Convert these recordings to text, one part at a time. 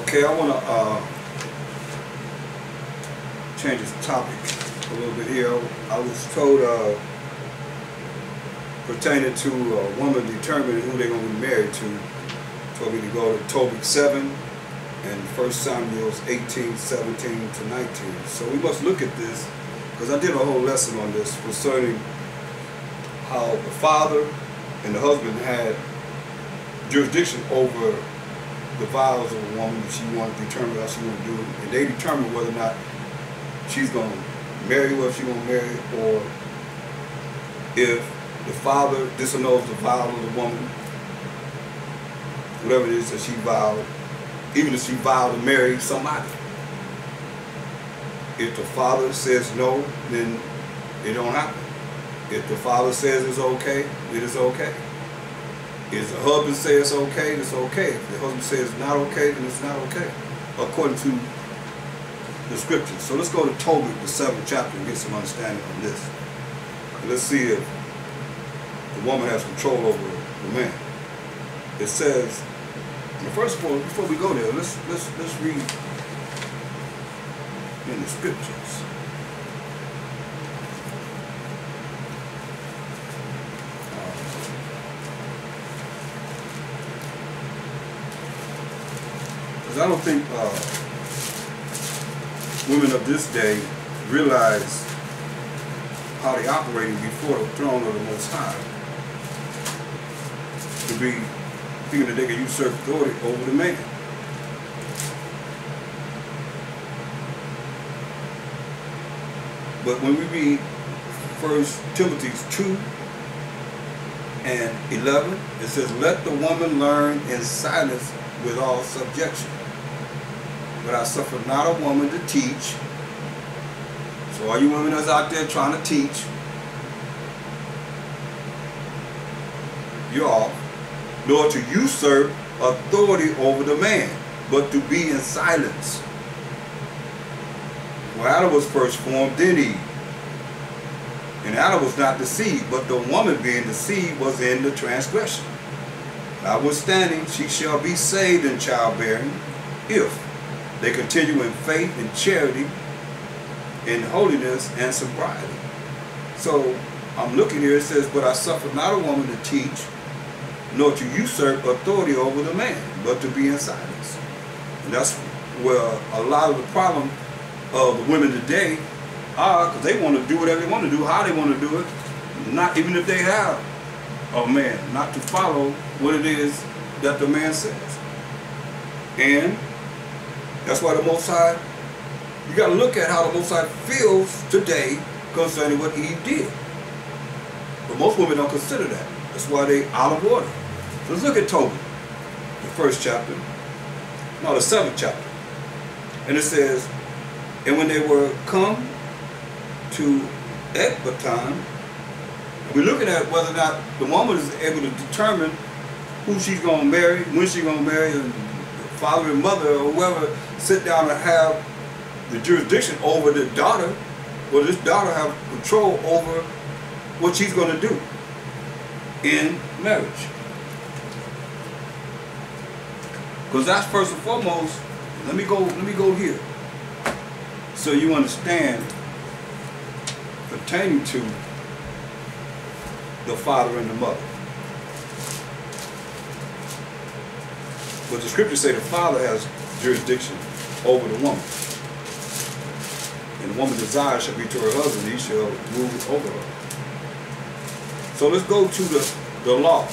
Okay, I want to change this topic a little bit here. I was told pertaining to a woman determining who they're going to be married to, told me to go to Tobit 7 and 1 Samuel 18, 17 to 19. So we must look at this, because I did a whole lesson on this concerning how the father and the husband had jurisdiction over the vows of a woman if she wanted to determine how she wanted to do it. And they determine whether or not she's going to marry whoever she's going to marry, or if the father disannuls the vow of the woman, whatever it is that she vowed, even if she vowed to marry somebody. If the father says no, then it don't happen. If the father says it's okay, it is okay. If the husband says it's okay, it's okay. If the husband says it's not okay, then it's not okay, according to the scriptures. So let's go to Tobit, the 7th chapter, and get some understanding on this. And let's see if the woman has control over the man. It says, first of all, before we go there, let's read in the scriptures. Because I don't think women of this day realize how they operated before the throne of the Most High, to be thinking that they can usurp authority over the man. But when we read 1 Timothy 2 and 11, it says, "Let the woman learn in silence with all subjection. But I suffer not a woman to teach." So all you women that's out there trying to teach, you're off. Nor to usurp authority over the man, but to be in silence. For Adam was first formed, then Eve. And Adam was not deceived, but the woman being deceived was in the transgression. Notwithstanding, she shall be saved in childbearing, if they continue in faith and charity, in holiness and sobriety. So I'm looking here, it says, "But I suffer not a woman to teach, nor to usurp authority over the man, but to be in silence." And that's where a lot of the problem of the women today are, because they want to do whatever they want to do, how they want to do it, not even if they have a man, not to follow what it is that the man says. And that's why the Most High, you got to look at how the Most High feels today concerning what Eve did. But most women don't consider that. That's why they out of order. So let's look at Tobit, the 1st chapter, no, the 7th chapter. And it says, "And when they were come to Ecbatana," we're looking at whether or not the woman is able to determine who she's going to marry, when she's going to marry, and the father and mother or whoever sit down and have the jurisdiction over the daughter, or this daughter have control over what she's going to do in marriage. Because that's first and foremost. Let me go here, so you understand pertaining to the father and the mother. But the scriptures say the father has jurisdiction over the woman, and the woman's desire shall be to her husband; he shall rule over her. So let's go to the law,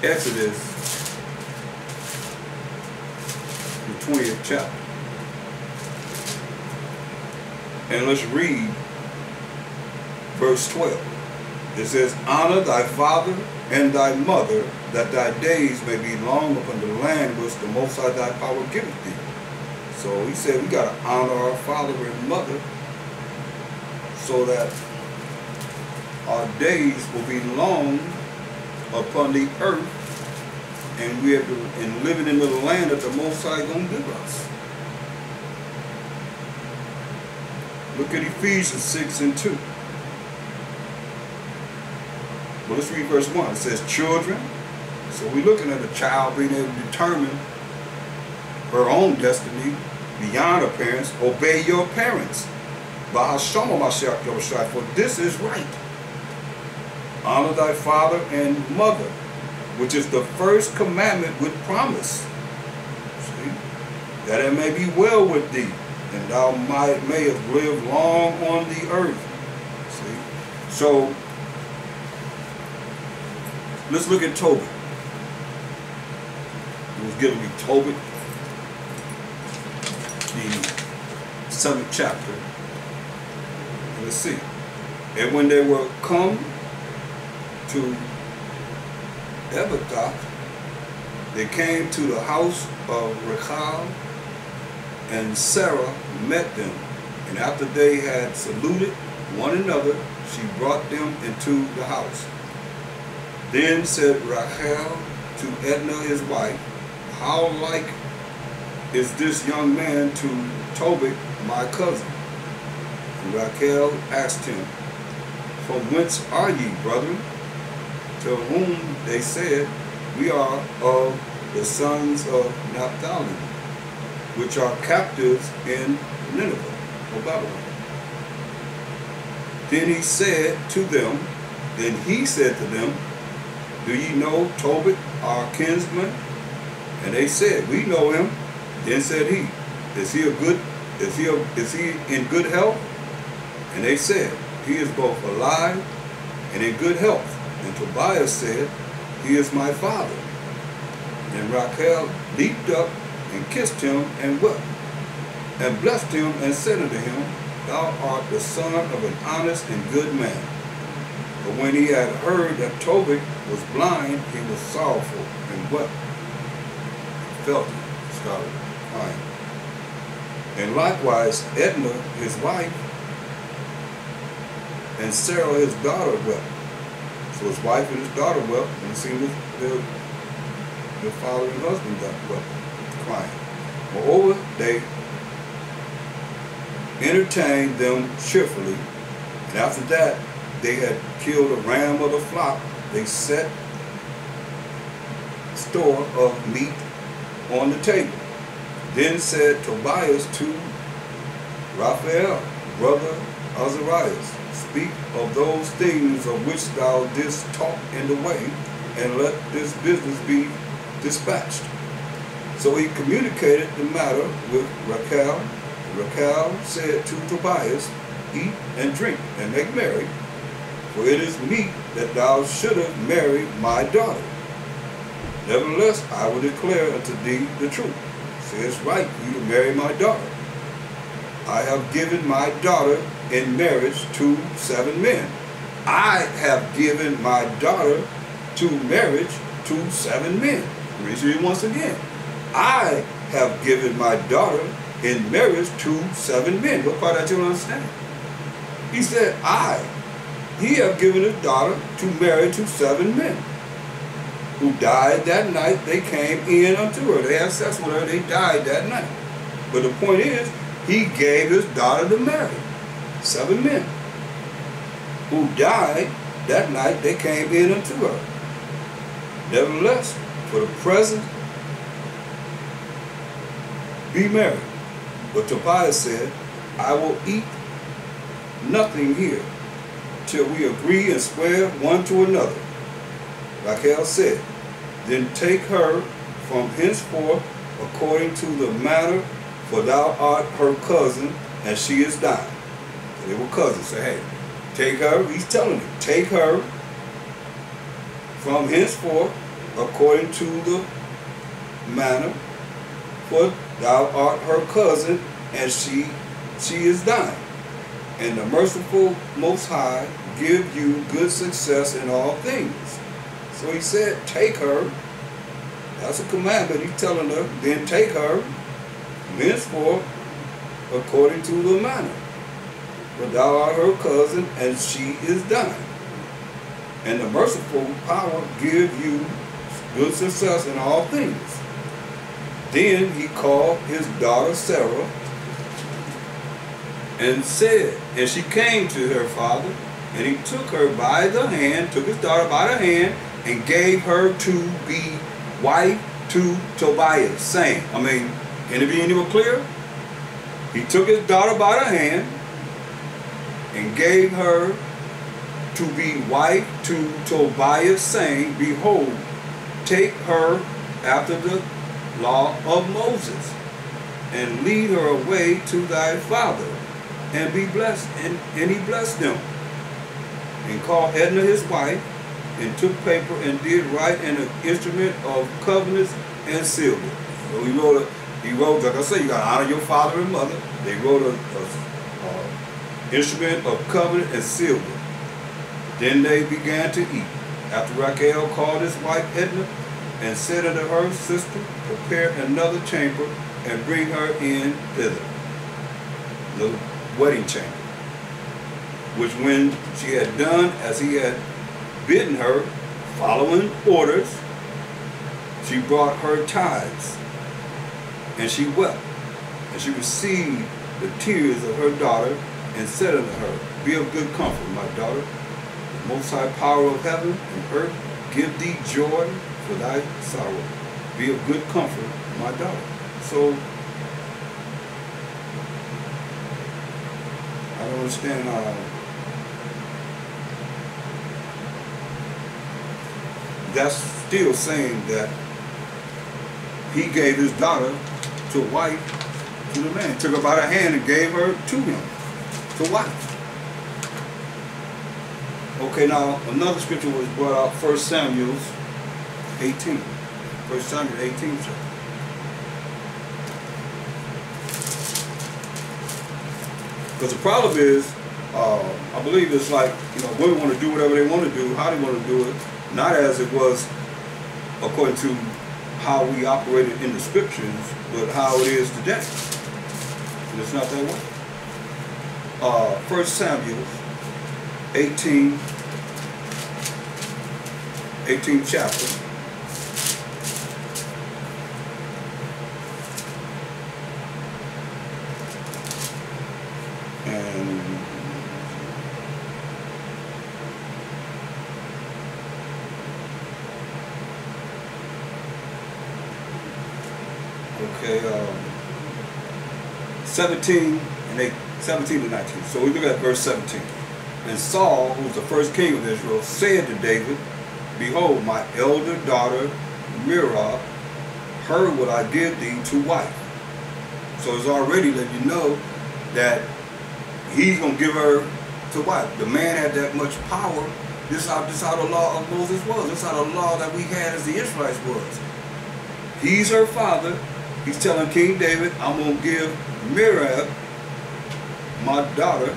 Exodus, the 20th chapter, and let's read verse 12. It says, "Honor thy father and thy mother, that thy days may be long upon the land which the Most High thy power giveth thee." So he said we got to honor our father and mother, so that our days will be long upon the earth, and we have to, and living in the land that the Most High gonna give us. Look at Ephesians 6 and 2. Well, let's read verse 1. It says, "Children." So we're looking at a child being able to determine her own destiny beyond her parents, obey your parents. Bahashama Mashiach Yahushua, for this is right. Honor thy father and mother, which is the first commandment with promise. See? That it may be well with thee, and thou mayest live long on the earth. See? So, let's look at Tobit. It was given me Tobit, the 7th chapter. And let's see. And when they were come to Ebatath, they came to the house of Rachel, and Sarah met them. And after they had saluted one another, she brought them into the house. Then said Rachel to Edna his wife, how like is this young man to Tobit my cousin? And Rachel asked him, from whence are ye, brethren? To whom they said, we are of the sons of Naphtali, which are captives in Nineveh, or Babylon. Then he said to them, do ye know Tobit, our kinsman? And they said, we know him. Then said he, is he in good health? And they said, he is both alive and in good health. And Tobias said, he is my father. And Rachel leaped up and kissed him and wept, and blessed him and said unto him, thou art the son of an honest and good man. But when he had heard that Tobit was blind, he was sorrowful and wept. Felt it, started crying. And likewise Edna his wife, and Sarah his daughter wept. So his wife and his daughter wept, and it seemed their father and husband wept, crying. Moreover, they entertained them cheerfully, and after that they had killed a ram of the flock. They set store of meat on the table. Then said Tobias to Raphael, brother Azarias, speak of those things of which thou didst talk in the way, and let this business be dispatched. So he communicated the matter with Rachel. Rachel said to Tobias, eat and drink and make merry, for it is meet that thou shouldest marry my daughter. Nevertheless, I will declare unto thee the truth. Say it's right for you to marry my daughter. I have given my daughter in marriage to 7 men. I have given my daughter to marriage to 7 men. Read it once again. I have given my daughter in marriage to 7 men. What part that you don't understand? He said, he have given his daughter to marry to 7 men who died that night. They came in unto her. They had sex with her. They died that night. But the point is, he gave his daughter to marry 7 men who died that night. They came in unto her. Nevertheless, for the present, be married. But Tobias said, I will eat nothing here till we agree and swear one to another. Rachel said, then take her from henceforth according to the manner, for thou art her cousin, and she is thine. So they were cousins. So hey, take her, he's telling him, take her from henceforth according to the manner, for thou art her cousin, and she is thine. And the merciful Most High give you good success in all things. So he said, take her. That's a commandment. He's telling her, then take her henceforth according to the manner. For thou art her cousin, and she is thine. And the merciful power give you good success in all things. Then he called his daughter Sarah, and said, and she came to her father, and he took her by the hand, took his daughter by the hand, and gave her to be wife to Tobias, saying, Can it be any more clear? He took his daughter by the hand and gave her to be wife to Tobias, saying, Behold, take her after the law of Moses, and lead her away to thy father, and be blessed. And he blessed them, and called Edna his wife, and took paper, and did write an instrument of covenants, and sealed it. So he wrote, like I say, you got to honor your father and mother. They wrote a instrument of covenant and sealed it. Then they began to eat. After Rachel called his wife Edna, and said unto her sister, Prepare another chamber, and bring her in thither, the wedding chamber. Which when she had done as he had bidden her, following orders, she brought her tithes, and she wept, and she received the tears of her daughter, and said unto her, Be of good comfort, my daughter. The Most High power of heaven and earth give thee joy for thy sorrow. Be of good comfort, my daughter. So, I don't understand that's still saying that he gave his daughter to wife to the man. Took her by the hand and gave her to him, to wife. Okay, now another scripture was brought out, 1 Samuel 18. 1 Samuel 18 chapter. Because the problem is, I believe it's like, women want to do whatever they want to do, how they want to do it, not as it was according to how we operated in the scriptures, but how it is today. And it's not that way. 1 Samuel 18th chapter. And okay, 17 to 19. So we look at verse 17. And Saul, who was the first king of Israel, said to David, Behold, my elder daughter Merab, her will I give thee to wife. So it's already letting you know that he's going to give her to wife. The man had that much power. This is how the law of Moses was. This is how the law that we had as the Israelites was. He's her father. He's telling King David, I'm going to give Merab, my daughter,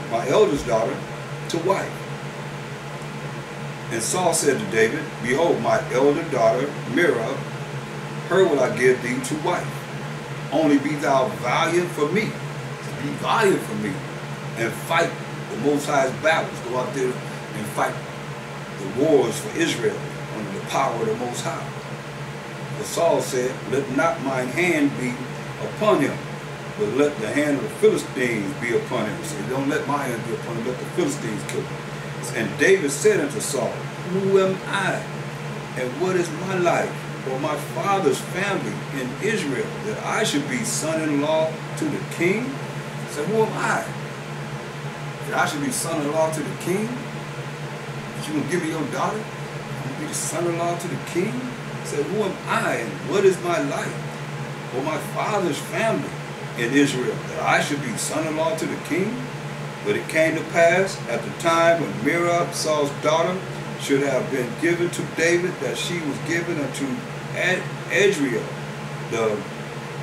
my eldest daughter, to wife. And Saul said to David, Behold, my elder daughter, Merab, her will I give thee to wife. Only be thou valiant for me. Be valiant for me. And fight the Most High's battles. Go out there and fight the wars for Israel under the power of the Most High. But Saul said, Let not mine hand be upon him, but let the hand of the Philistines be upon him. So don't let my hand be upon him, let the Philistines kill him. And David said unto Saul, Who am I, and what is my life, or my father's family in Israel, that I should be son-in-law to the king? He said, Who am I, that I should be son-in-law to the king? That you going to give me your daughter? I'm going to be the son-in-law to the king? He said, Who am I, and what is my life, or my father's family in Israel, that I should be son-in-law to the king? But it came to pass at the time when Merab, Saul's daughter, should have been given to David, that she was given unto Adriel,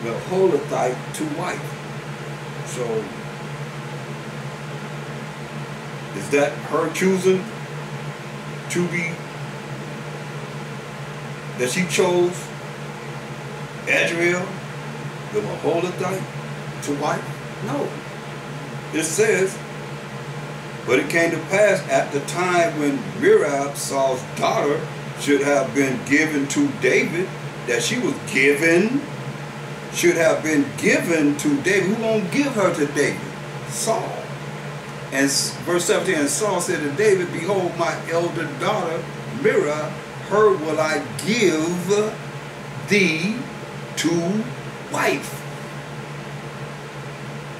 the Holothite, to wife. So, is that her choosing to be, that she chose Adriel, the Holothite, to wife? No. It says, but it came to pass at the time when Merab, Saul's daughter, should have been given to David, that she was given, should have been given to David. Who gonna give her to David? Saul. And verse 17, and Saul said to David, Behold, my elder daughter, Merab, her will I give thee to wife.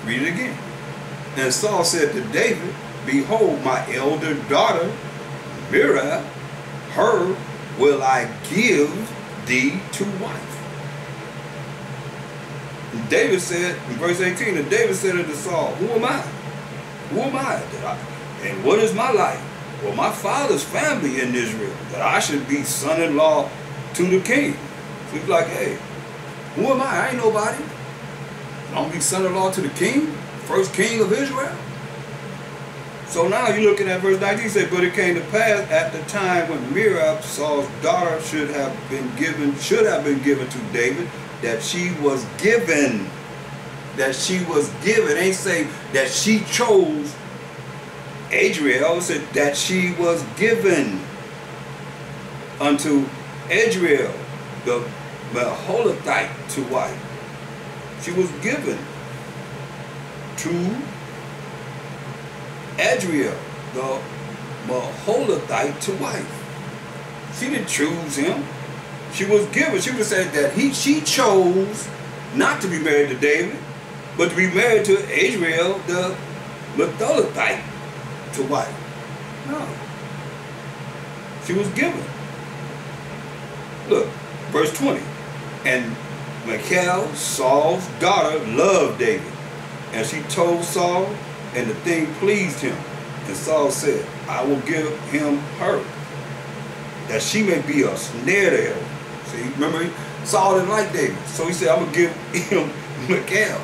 Read it again. And Saul said to David, behold, my elder daughter, Merab, her will I give thee to wife. And David said, in verse 18, and David said unto Saul, who am I? Who am I? And what is my life? Well, my father's family in Israel, that I should be son-in-law to the king. So he's like, hey, who am I? I ain't nobody. I'll be son-in-law to the king, first king of Israel. So now you're looking at verse 19, say, but it came to pass at the time when Merab, Saul's daughter, should have been given to David, that she was given. That she was given. Ain't say that she chose Adriel. It said that she was given unto Adriel, the Meholathite, to wife. She was given to Adriel, the Meholathite, to wife. She didn't choose him. She was given. She would have said that she chose not to be married to David, but to be married to Adriel, the Meholathite, to wife. No. She was given. Look, verse 20. And Michal, Saul's daughter, loved David. And she told Saul, and the thing pleased him. And Saul said, I will give him her, that she may be a snare to him. See, remember, Saul didn't like David. So he said, I'm going to give him Michal,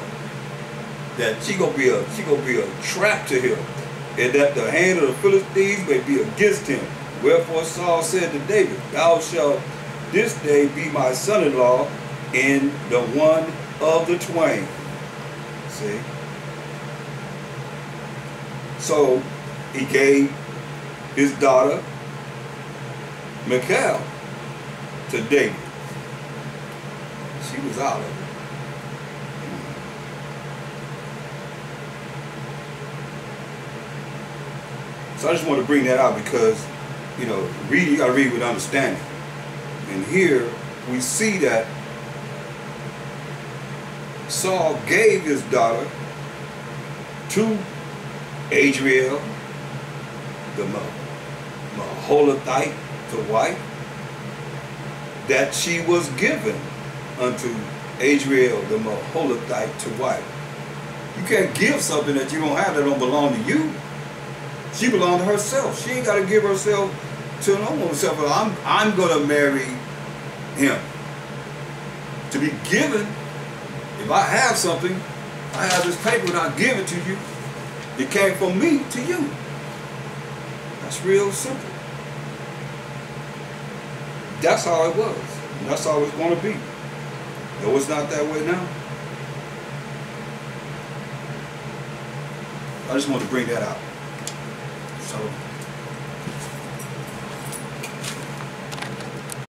that she gonna be a trap to him, and that the hand of the Philistines may be against him. Wherefore Saul said to David, thou shalt this day be my son-in-law in the one of the twain. See? So he gave his daughter Michal to David. She was out of it. So I just want to bring that out because, you know, reading, you got to read with understanding. And here we see that Saul gave his daughter to Adriel, the Meholathite, to wife, that she was given unto Adriel, the Meholathite, to wife. You can't give something that you don't have that don't belong to you. She belonged to herself. She ain't got to give herself to no one. I'm going to marry him. To be given, if I have something, I have this paper and I give it to you. It came from me to you. That's real simple. That's how it was. And that's how it's going to be. Though it's not that way now. I just want to bring that out. So